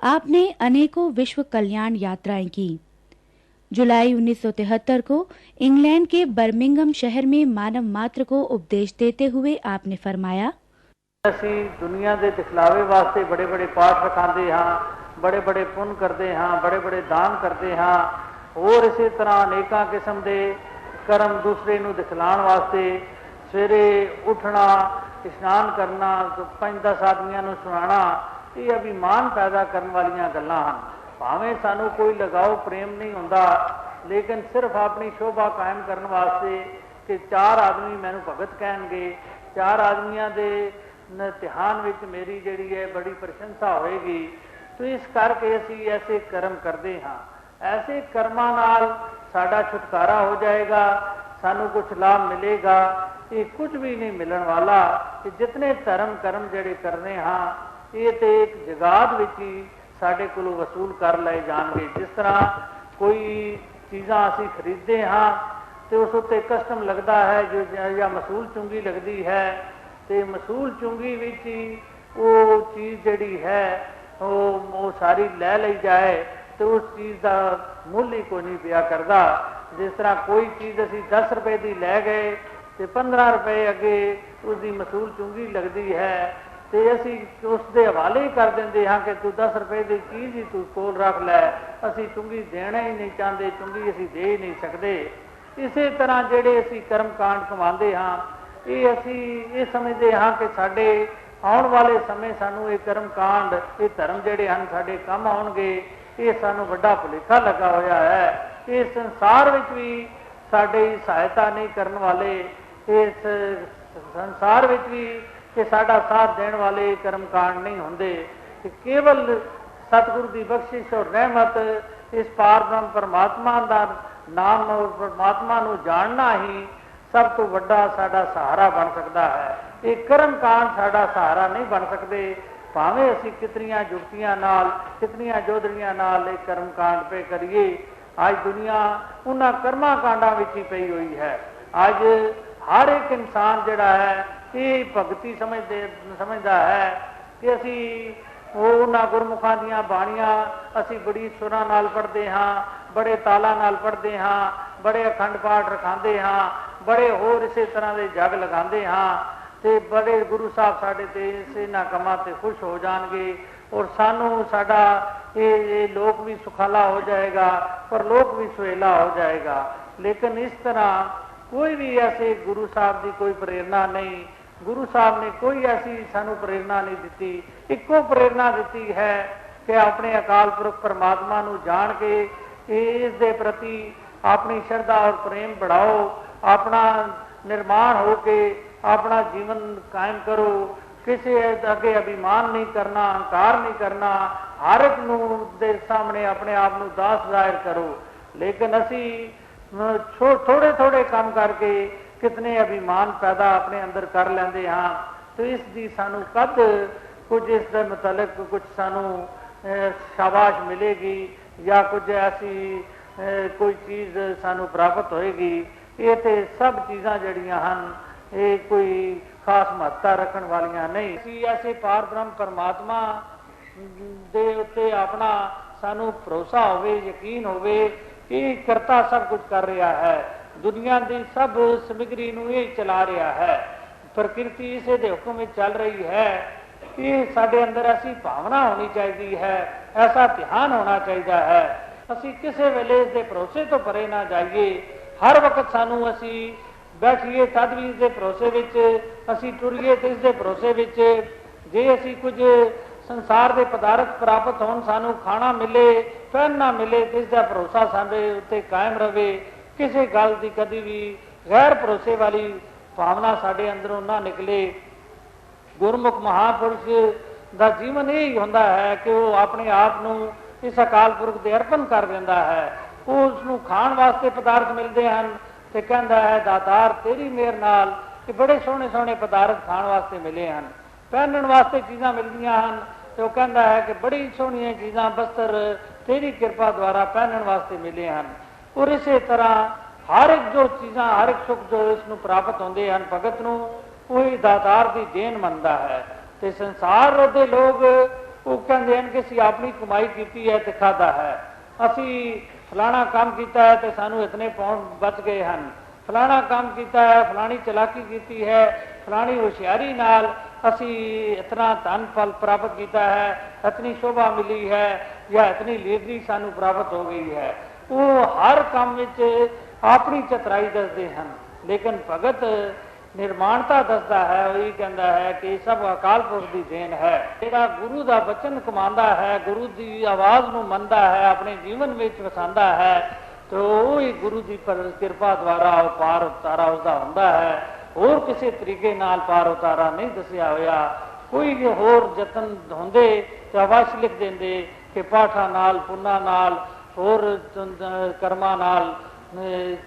आपने अनेकों विश्व कल्याण यात्राएं की। जुलाई 1973 को इंग्लैंड के बर्मिंघम शहर में मानव मात्र को उपदेश देते हुए आपने फरमाया, ਅਸੀਂ ਦੁਨੀਆ ਦੇ ਦਿਖਲਾਵੇ ਵਾਸਤੇ बड़े बड़े पाठ रखाते हाँ, बड़े बड़े पुण्य करते हाँ, बड़े बड़े दान करते हाँ, और इसी तरह अनेकों किस्म के कर्म दूसरे ਨੂੰ दिखलाण वास्ते सवेरे उठना, इशनान करना, 5-10 आदमियों ਨੂੰ सुनाना, ये अभिमान पैदा करने वाली गल्लां हैं। भावें सानू कोई लगाओ प्रेम नहीं होंदा, लेकिन सिर्फ अपनी शोभा कायम करने वास्ते कि 4 आदमी मैनू भगत कहणगे, 4 आदमियों के ध्यान विच मेरी जिहड़ी है बड़ी प्रशंसा होएगी, तो इस करके असी ऐसे कर्म करते हाँ। ऐसे कर्मां नाल साडा छुटकारा हो जाएगा, सानू कुछ लाभ मिलेगा। ये कुछ भी नहीं मिलने वाला कि जितने धर्म कर्म जिहड़े करने हाँ, ये तो एक जगात विच ही साडे कोलों वसूल कर लए जाणगे। जिस तरह कोई चीज़ां असी खरीदते हाँ तो उस उत्ते कस्टम लगता है, जो या मसूल चुंगी लगती है, तो मसूल चुंगी विच ही वो चीज़ जिहड़ी है वो सारी लै ली जाए तो उस चीज़ का मुल ही कोई नहीं पिया करता। जिस तरह कोई चीज़ असी 10 रुपए की लै गए तो 15 रुपए अगे उसकी मसूल चुंगी लगती है, तो असी उसके हवाले ही कर देंगे हाँ कि तू 10 रुपए की चीज़ ही तू कोल रख लै, असी चुंगी देना ही नहीं चाहते, चुंगी असी दे ही नहीं सकते। इसी तरह जेडे असी कर्म कांड कमाते हाँ, ये असी ये समझते हाँ कि साडे आने वाले समय सानू ये कर्म कांड, ये धर्म जेडे हैं साडे काम आउणगे, ये सानू वड्डा भुलेखा लगा होया है। ये संसार विच भी साडी सहायता नहीं करने वाले, इस संसार विच भी कि साडा साथ देने वाले कर्म कांड नहीं होंदे। केवल सतगुरु की बख्शिश और रहमत, इस पार ब्रह्म परमात्मा का नाम और परमात्मा नू जानना ही सब तो वड्डा साडा सहारा बन सकता है। ये कर्म कांड साडा सहारा नहीं बन सकते, भावें असी कितनियां जुगतियां नाल, कितनियां जोधड़ियां नाल ये कर्म कांड पे करिए। आज दुनिया उन्हां कर्मा कांडा विच ही पई हुई है। आज हर एक इंसान जिहड़ा है ये भगती समझदा है कि असी वो उन्हां गुरमुखां दीयां बाणियां असी बड़ी सुरां नाल पढ़दे हाँ, बड़े तालां नाल पढ़दे हाँ, बड़े अखंड पाठ रखांदे हाँ, बड़े होर इसे तरह के जग लगाते हाँ, तो बड़े गुरु साहब साढ़े ते इन्हां कामां ते खुश हो जाएंगे और सानू साडा ये लोक भी सुखाला हो जाएगा और लोक भी सुहेला हो जाएगा। लेकिन इस तरह कोई भी ऐसे गुरु साहब की कोई प्रेरणा नहीं, गुरु साहब ने कोई ऐसी सानू प्रेरणा नहीं दी। इको प्रेरणा दी है कि अपने अकाल पुरख परमात्मा नू जान के इस दे प्रति अपनी श्रद्धा और प्रेम बढ़ाओ, अपना निर्माण हो के अपना जीवन कायम करो, किसी अगे अभिमान नहीं करना, अहंकार नहीं करना, हर एक नू दे सामने अपने आप नू दास जाहिर करो। लेकिन असी थोड़े थोड़े काम करके कितने अभिमान पैदा अपने अंदर कर लेंदे हाँ, तो इसकी सानू कद कुछ इस दे मुतलक कुछ सानू शाबाश मिलेगी या कुछ ऐसी कोई चीज़ सानू प्राप्त होएगी। ये तो सब चीज़ां जड़ियां हैं ये कोई खास महत्ता रखने वालियां नहीं। असी ऐसे पार ब्रह्म परमात्मा दे उत्ते अपना सानू भरोसा होवे, यकीन होवे कि करता सब कुछ कर रहा है, दुनिया की सब समग्री नू ये चला रहा है, प्रकृति इसे दे हुक्म में चल रही है। ये साडे अंदर ऐसी भावना होनी चाहिए है, ऐसा ध्यान होना चाहिए है। असी किसी वेले इसके भरोसे तो परे ना जाइए, हर वक्त सानू असी बैठिए तद भी इसके भरोसे विच, असी टुरीए तो इसके भरोसे विच, जे असी कुछ संसार के पदार्थ प्राप्त होन, सानू खाना मिले पहनना मिले तो इसका भरोसा साडे उत्ते कायम रहे। किसी गल की कभी भी गैर भरोसे वाली भावना साडे अंदरों ना निकले। गुरमुख महापुरुष का जीवन यही होंदा है कि वो अपने आप नू इस अकाल पुरख दे अर्पण कर देंदा है। वो उसनू खाण वास्ते पदार्थ मिलते हैं तो कहता है दातार तेरी मेहर नाल कि बड़े सोहने सोहने पदार्थ खाण वास्ते मिले हैं, पहनण वास्ते चीज़ां मिलदियां हैं तो कहता है कि बड़ी सोहनियां चीज़ां बस्तर तेरी कृपा द्वारा पहनण वास्ते मिले हैं। और इसी तरह हर एक जो चीज़ां हर एक सुख जो इसनू प्राप्त होंदे हैं भगत नू वही दातार की देन मनता है। तो संसार दे लोग ਉਹ ਕਹਿੰਦੇ ਹਨ ਕਿ ਅਸੀਂ ਆਪਣੀ ਕਮਾਈ ਕੀਤੀ ਹੈ ਤੇ ਖਾਧਾ ਹੈ, ਅਸੀਂ ਫਲਾਣਾ ਕੰਮ ਕੀਤਾ ਹੈ ਤੇ ਸਾਨੂੰ ਇਤਨੇ ਪਾਉਂਡ ਬਚ ਗਏ ਹਨ, ਫਲਾਣਾ ਕੰਮ ਕੀਤਾ ਹੈ, ਫਲਾਣੀ ਚਲਾਕੀ ਕੀਤੀ ਹੈ, ਫਲਾਣੀ ਹੁਸ਼ਿਆਰੀ ਨਾਲ ਅਸੀਂ ਇਤਨਾ ਧਨ ਫਲ ਪ੍ਰਾਪਤ ਕੀਤਾ ਹੈ, ਇਤਨੀ ਸ਼ੋਭਾ ਮਿਲੀ ਹੈ ਜਾਂ ਇਤਨੀ ਲੀਡਰੀ ਸਾਨੂੰ ਪ੍ਰਾਪਤ ਹੋ ਗਈ ਹੈ। ਉਹ ਹਰ ਕੰਮ ਵਿੱਚ ਆਪਣੀ ਚਤਰਾਈ ਦੱਸਦੇ ਹਨ, ਲੇਕਿਨ ਭਗਤ ਨਿਰਮਾਣਤਾ ਦੱਸਦਾ ਹੈ, ਉਹ ਇਹ ਕਹਿੰਦਾ ਹੈ ਕਿ ਇਹ ਸਭ ਅਕਾਲ ਪੁਰਖ ਦੀ ਦੇਣ ਹੈ। ਜਿਹੜਾ ਗੁਰੂ ਦਾ ਬਚਨ ਕਮਾਉਂਦਾ ਹੈ, ਗੁਰੂ ਦੀ ਆਵਾਜ਼ ਨੂੰ ਮੰਨਦਾ ਹੈ, ਆਪਣੇ ਜੀਵਨ ਵਿੱਚ ਵਸਾਉਂਦਾ ਹੈ, ਤੇ ਉਹ ਹੀ ਗੁਰੂ ਦੀ ਕਿਰਪਾ ਦੁਆਰਾ ਉਹ ਪਾਰ ਉਤਾਰਾ ਉਸਦਾ ਹੁੰਦਾ ਹੈ। ਹੋਰ ਕਿਸੇ ਤਰੀਕੇ ਨਾਲ ਪਾਰ ਉਤਾਰਾ ਨਹੀਂ ਦੱਸਿਆ ਹੋਇਆ। ਕੋਈ ਵੀ ਹੋਰ ਯਤਨ ਹੁੰਦੇ ਤੇ ਅਵਸ਼ ਲਿਖ ਦਿੰਦੇ ਕਿ ਪਾਠਾਂ ਨਾਲ, ਪੁੰਨਾਂ ਨਾਲ, ਹੋਰ ਕਰਮਾਂ ਨਾਲ,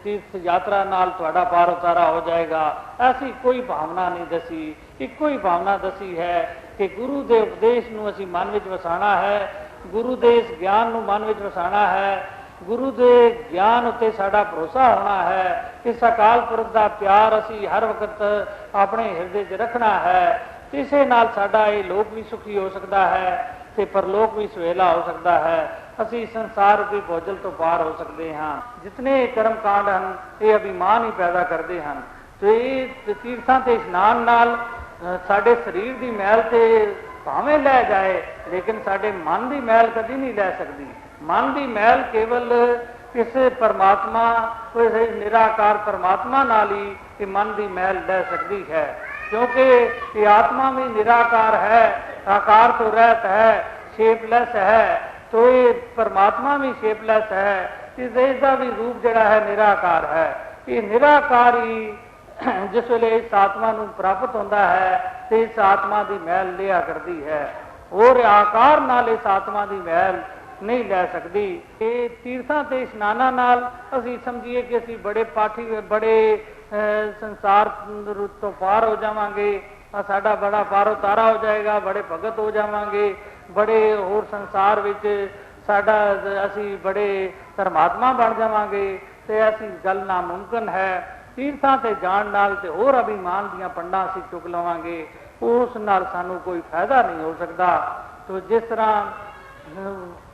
ਤੀਰਥ ਯਾਤਰਾ ਨਾਲ ਤੁਹਾਡਾ ਪਾਰ ਉਤਾਰਾ ਹੋ ਜਾਏਗਾ। ਐਸੀ ਕੋਈ ਭਾਵਨਾ ਨਹੀਂ ਦੱਸੀ। ਇੱਕੋ ਹੀ ਭਾਵਨਾ ਦੱਸੀ ਹੈ ਕਿ ਗੁਰੂ ਦੇ ਉਪਦੇਸ਼ ਨੂੰ ਅਸੀਂ ਮਨ ਵਿੱਚ ਵਸਾਉਣਾ ਹੈ, ਗੁਰੂ ਦੇ ਇਸ ਗਿਆਨ ਨੂੰ ਮਨ ਵਿੱਚ ਵਸਾਉਣਾ ਹੈ, ਗੁਰੂ ਦੇ ਗਿਆਨ ਉੱਤੇ ਸਾਡਾ ਭਰੋਸਾ ਹੋਣਾ ਹੈ। ਇਸ ਅਕਾਲ ਪੁਰਖ ਦਾ ਪਿਆਰ ਅਸੀਂ ਹਰ ਵਕਤ ਆਪਣੇ ਹਿਰਦੇ 'ਚ ਰੱਖਣਾ ਹੈ। ਇਸੇ ਨਾਲ ਸਾਡਾ ਇਹ ਲੋਕ ਵੀ ਸੁਖੀ ਹੋ ਸਕਦਾ ਹੈ ਤੇ ਪਰਲੋਕ ਵੀ ਸੁਹੇਲਾ ਹੋ ਸਕਦਾ ਹੈ। ਅਸੀਂ ਸੰਸਾਰ ਦੀ ਬੋਝਲ ਤੋਂ ਪਾਰ ਹੋ ਸਕਦੇ ਹਾਂ। ਜਿਤਨੇ ਕਰਮ ਕਾਂਡ ਹਨ ਇਹ ਅਭਿਮਾਨ ਹੀ ਪੈਦਾ ਕਰਦੇ ਹਨ। ਤੇ ਇਹ ਤੀਰਥਾਂ ਤੇ ਇਸ਼ਨਾਨ ਨਾਲ ਸਾਡੇ ਸਰੀਰ ਦੀ ਮੈਲ ਤੇ ਭਾਵੇਂ ਲੈ ਜਾਏ, ਲੇਕਿਨ ਸਾਡੇ ਮਨ ਦੀ ਮੈਲ ਕਦੀ ਨਹੀਂ ਲੈ ਸਕਦੀ। ਮਨ ਦੀ ਮੈਲ ਕੇਵਲ ਕਿਸੇ ਪਰਮਾਤਮਾ, ਕਿਸੇ ਨਿਰਾਕਾਰ ਪਰਮਾਤਮਾ ਨਾਲ ਹੀ ਇਹ ਮਨ ਦੀ ਮੈਲ ਲੈ ਸਕਦੀ ਹੈ, क्योंकि ये आत्मा भी निराकार है, आकार तो रहत है, शेपलैस है, तो ये परमात्मा भी शेपलैस है। इसका भी रूप जड़ा है निराकार है। ये निराकार ही जिस वेले इस आत्मा नूं प्राप्त होता है तो इस आत्मा की मैल लिया करती है, और आकार नाल इस आत्मा की मैल नहीं लै सकती। ये तीर्थां ते इशनानां नाल असीं समझिए कि असीं बड़े पाठी, बड़े संसार तो पार हो जावांगे, साडा बड़ा पार उतारा हो जाएगा, बड़े भगत हो जावांगे, बड़े होर संसार विच साडा असीं बड़े धर्मात्मा बन जावांगे, ते ऐसी गल नामुमकिन है। तीर्थां ते जाण नाल ते होर अभिमान दीआं पंडां असीं चुक लवांगे, उस नाल सानूं कोई फायदा नहीं हो सकदा। तो जिस तरह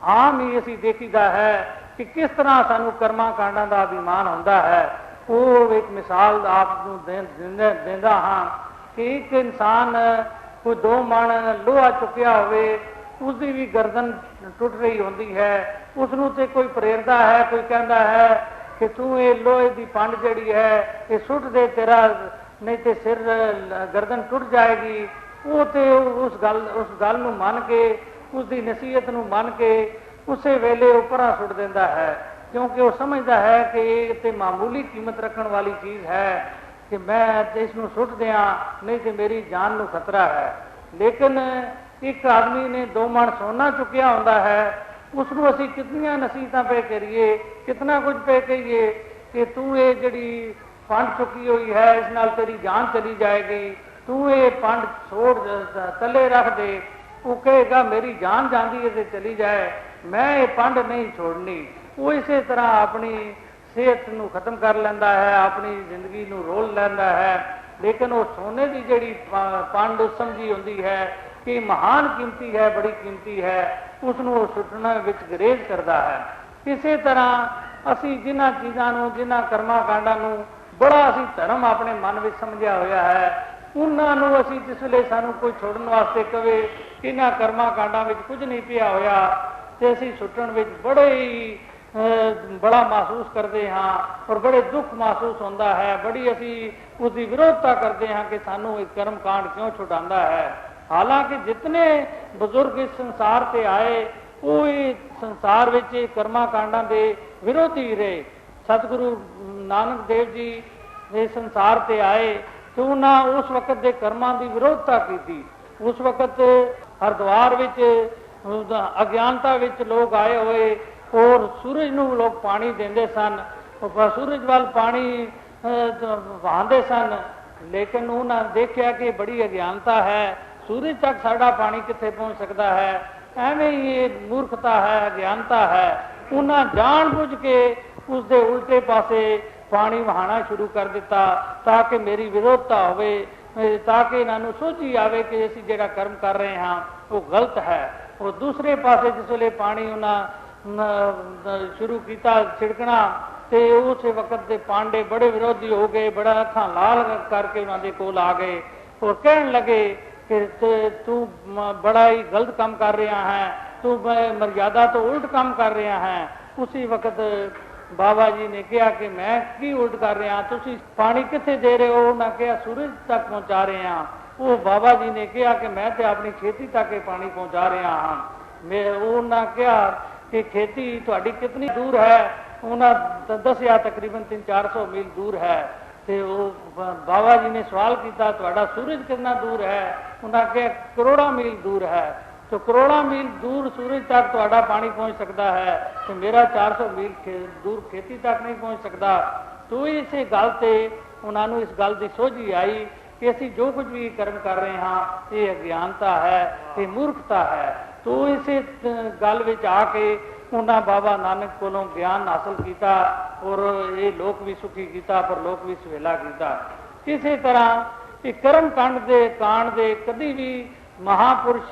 आम ही असीं देखीदा है कि किस तरह सानूं कर्मां कांडां दा अभिमान हुंदा है, ਉਹ ਇੱਕ ਮਿਸਾਲ ਆਪ ਨੂੰ ਦਿੰਦਾ ਹਾਂ ਕਿ ਇੱਕ ਇਨਸਾਨ ਕੋਈ 2 ਮਣ ਲੋਹਾ ਚੁੱਕਿਆ ਹੋਵੇ, ਉਸਦੀ ਵੀ ਗਰਦਨ ਟੁੱਟ ਰਹੀ ਹੁੰਦੀ ਹੈ, ਉਸ ਨੂੰ ਤੇ ਕੋਈ ਪ੍ਰੇਰਦਾ ਹੈ, ਕੋਈ ਕਹਿੰਦਾ ਹੈ ਕਿ ਤੂੰ ਇਹ ਲੋਹੇ ਦੀ ਪੰਡ ਜਿਹੜੀ ਹੈ ਇਹ ਸੁੱਟ ਦੇ, ਤੇਰਾ ਨਹੀਂ ਤੇ ਸਿਰ ਗਰਦਨ ਟੁੱਟ ਜਾਏਗੀ। ਉਹ ਤੇ ਉਸ ਗੱਲ ਨੂੰ ਮੰਨ ਕੇ, ਉਸਦੀ ਨਸੀਹਤ ਨੂੰ ਮੰਨ ਕੇ ਉਸੇ ਵੇਲੇ ਉੱਪਰਾਂ ਸੁੱਟ ਦਿੰਦਾ ਹੈ, क्योंकि वो समझता है कि ये मामूली कीमत रखने वाली चीज़ है कि मैं इसनूं सुट दियां, नहीं तो मेरी जान नूं खतरा है। लेकिन एक आदमी ने 2 मण सोना चुकिया होंदा है, उसनूं असीं कितनियां नसीहतां पे करिए, कितना कुछ पे कहिए कि तू ये जिहड़ी पंड चुकी हुई है इस नाल तेरी जान चली जाएगी, तू ये पंड छोड़ तले रख दे। वो कहेगा मेरी जान जाती है तो चली जाए, मैं ये पंड नहीं छोड़नी। वो इसे तरह अपनी सेहत नूं खत्म कर लैंदा है, अपनी जिंदगी नूं रोल लैंदा है। लेकिन वो सोने की जिहड़ी पंड समझी हुंदी है कि महान कीमती है, बड़ी कीमती है, उसनूं सुटना विच गुरेज करता है। इसे तरह असीं जिन्हां चीज़ां नूं, जिन्हां कर्मां कांडां नूं बड़ा असीं धर्म अपने मन में समझिया होया है, उन्हां नूं असीं जिस वेले सानूं कोई छोड़न वास्ते कहे कि इन्हां कर्मां कांडां विच कुछ नहीं पिया होया, ते असीं सुटण विच बड़े ही बड़ा महसूस करते हाँ और बड़े दुख महसूस होता है, बड़ी असी उसकी विरोधता करते हैं कि सानू एक कर्म कांड क्यों छुटांदा है। हालांकि जितने बुजुर्ग इस संसार से आए वो संसार विच कर्मा कांडां दे विरोधी रहे। सतगुरु नानक देव जी इस संसार से आए तो उन्होंने उस वक्त के कर्मां की विरोधता की। उस वक्त हरिद्वार विच अज्ञानता विच लोग आए हुए और सूरज नूं लोग पानी देंदे सन, सूरज वाल पानी वहांदे सन, लेकिन उन्होंने देखा कि बड़ी अज्ञानता है, सूरज तक साडा पानी कित्थे पहुँच सकता है, एवें ही ये मूर्खता है, अज्ञानता है। उन्होंने जानबूझ के उसके उल्टे पासे पानी वहाना शुरू कर दिता ताकि मेरी विरोधता होवे, ताकि इन्हों सोची आवे कि असीं जिहड़ा कर्म कर रहे हैं वो गलत है। ਉਹ ਦੂਸਰੇ ਪਾਸੇ ਜਿਸ ਵੇਲੇ ਪਾਣੀ ਉਹਨਾਂ शुरू किया छिड़कना तो उस वक्त के पांडे बड़े विरोधी हो गए, बड़ा अखां लाल करके उन्होंने कोल आ गए और कहन लगे कि तू बड़ा ही गलत काम कर रहा है, तू मर्यादा तो उल्ट काम कर रहा है। उसी वक्त बाबा जी ने कहा कि मैं की उल्ट कर रहा, तुम पानी कितने दे रहे हो? उन्हें कहा सूरज तक पहुँचा रहे हैं। वो बाबा जी ने कहा कि मैं तो अपनी खेती तक पानी पहुँचा रहा हाँ। मैं उन्हें कहा कि खेती थोड़ी कितनी दूर है? उन्हें दसिया तकरीबन 300-400 मील दूर है। तो बाबा जी ने सवाल किया थोड़ा सूरज कितना दूर है? उन्हें कहा करोड़ा मील दूर है। तो करोड़ा मील दूर सूरज तक थोड़ा पानी पहुँच सकता है, तो मेरा 400 मील दूर खेती तक नहीं पहुँच सकता। तो इस गल से उन्होंने इस गल की सोझी आई कि असी जो कुछ भी कर्म कर रहे हैं ये अज्ञानता है, ये मूर्खता है। तो इस गल विच आके उन्होंने बाबा नानक कोलों ज्ञान हासिल किया और ये लोक भी सुखी किया पर लोक भी सुहेला किया। इसी तरह कर्म कांड दे कभी भी महापुरुष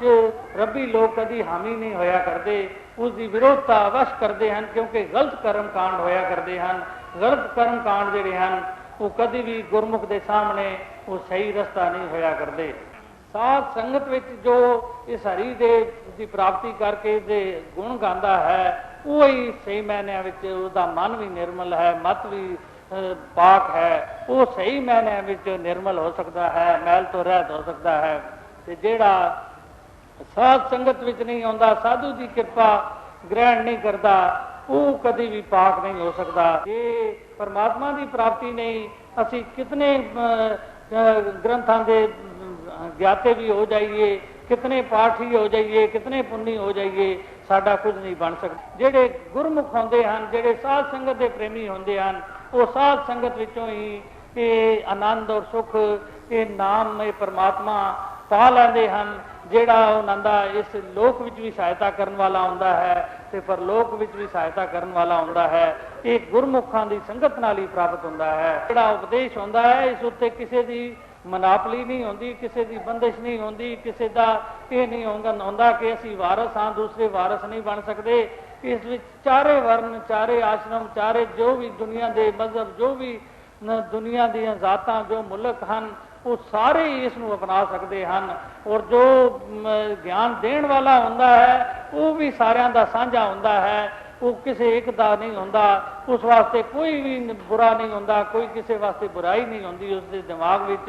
रबी लोग कभी हामी नहीं होया करते, उसकी विरोधता अवश्य करते हैं, क्योंकि गलत कर्म कांड होया करते हैं। गलत कर्म कांड जिहड़े हैं वो कभी भी गुरमुख के सामने वो सही रस्ता नहीं होया करते। साध संगत विच जो इस हरि दे दी प्राप्ति करके दे गुण गांदा है वो ही सही मायने विच उसदा मन भी निर्मल है, मत भी पाक है, वो सही मायने विच निर्मल हो सकता है, मैल तो रहत हो सकता है। ते जेड़ा साध संगत विच नहीं आउंदा, साधु की कृपा ग्रहण नहीं करता, वो कभी भी पाक नहीं हो सकता। ये परमात्मा की प्राप्ति नहीं असी कितने ग्रंथां दे ज्ञाते भी हो जाइए, कितने पाठी हो जाइए, कितने पुन्नी हो जाइए, साडा कुछ नहीं बन सकता। जेड़े गुरमुख होंदे हन, जेड़े साध संगत के प्रेमी होंदे हन, वो साध संगत विचों ही ये आनंद और सुख, ये नाम, ये परमात्मा पा लैंदे हन। जेड़ा उन्हां इस लोक विच भी सहायता करने वाला हुंदा है ते परलोक विच भी सहायता करने वाला हुंदा है। ये गुरमुखां दी संगत नाल ही प्राप्त हुंदा है। जेड़ा उपदेश हुंदा है इस उत्ते किसी दी मनापली नहीं होंदी, किसी की बंदिश नहीं होंदी, किसी का ये नहीं होंदा कि असी वारस हाँ दूसरे वारस नहीं बन सकते। इस विच चारे वर्ण, चारे आश्रम, चारे जो भी दुनिया के मजहब, जो भी दुनिया दी जातां, जो मुल्क हैं, वो सारे इसनूं अपना सकते हैं। और जो ज्ञान देण वाला हुंदा है वो भी सारियां दा साझा हुंदा है, वो किसी एक दा नहीं हुंदा। उस वास्ते कोई भी बुरा नहीं हुंदा, कोई किसी वास्ते बुराई नहीं हुंदी उसके दिमाग विच।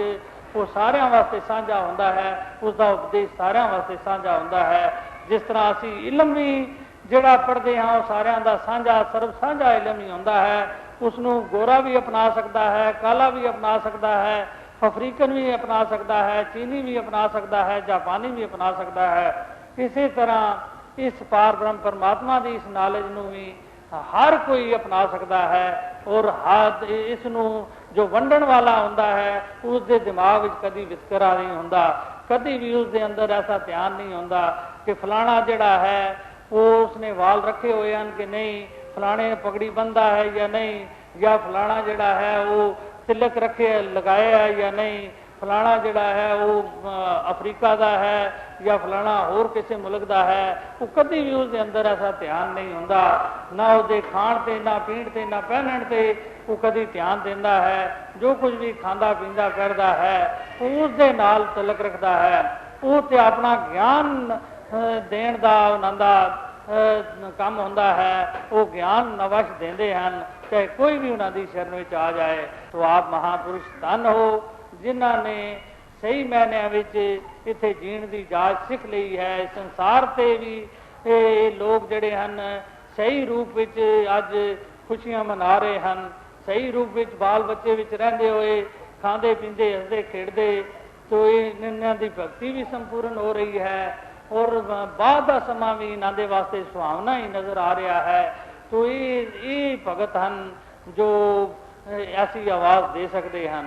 वो सारियां वास्ते साझा हुंदा है, उसका उपदेश सारियां वास्ते साझा हुंदा है। जिस तरह असी इलम भी जिहड़ा पढ़दे हां वो सारियां दा साझा सर्व साझा इलम ही हुंदा है। उसनूं गोरा भी अपना सकता है, काला भी अपना सकता है, अफ्रीकन भी अपना सकता है, चीनी भी अपना सकता है, जापानी भी अपना सकता है। इसी तरह इस पार ब्रह्म परमात्मा की इस नॉलेज नूं भी हर कोई अपना सकता है। और हाथ इसनूं जो वंडण वाला हुंदा है उसके दिमाग में कभी वितकरा नहीं हुंदा, कभी भी उसके अंदर ऐसा ध्यान नहीं हुंदा कि फलाना जिहड़ा है वो उसने वाल रखे हुए हैं कि नहीं, फलाने ने पगड़ी बंधा है या नहीं, या फलाना जिहड़ा है वो तिलक रखे लगाया है या नहीं, फलाना जिहड़ा है वो अफ्रीका का है या फलाना होर किसी मुल्क का है। वो कभी भी उसके अंदर ऐसा ध्यान नहीं हुंदा, ना उसके खाण ते, ना पीण ते, ना पहनण ते वो कभी ध्यान देता है। जो कुछ भी खांदा पींदा करता है वो उसके नाल तिलक रखता है। वो तो अपना ज्ञान देण दा उन्हां दा काम हुंदा है, वो ज्ञान नवश देंदे हन, चाहे कोई भी उन्होंने शरण में आ जाए। तो आप महापुरुष धन हो जिन्हों ने सही मायने विच इत्थे जीण की जाच सीख ली है। संसार से भी लोग जिहड़े हन सही रूप विच अज खुशियां मना रहे हैं, सही रूप विच बाल बच्चे विच रहिंदे होए खांदे पींदे हसदे खेडदे, तो इन्हां दी भगती भी संपूर्ण हो रही है और बाद का समा भी इन्हां दे वास्ते सुहावना ही नज़र आ रहा है। तो ये भगत हैं जो ऐसी आवाज़ दे सकते हैं।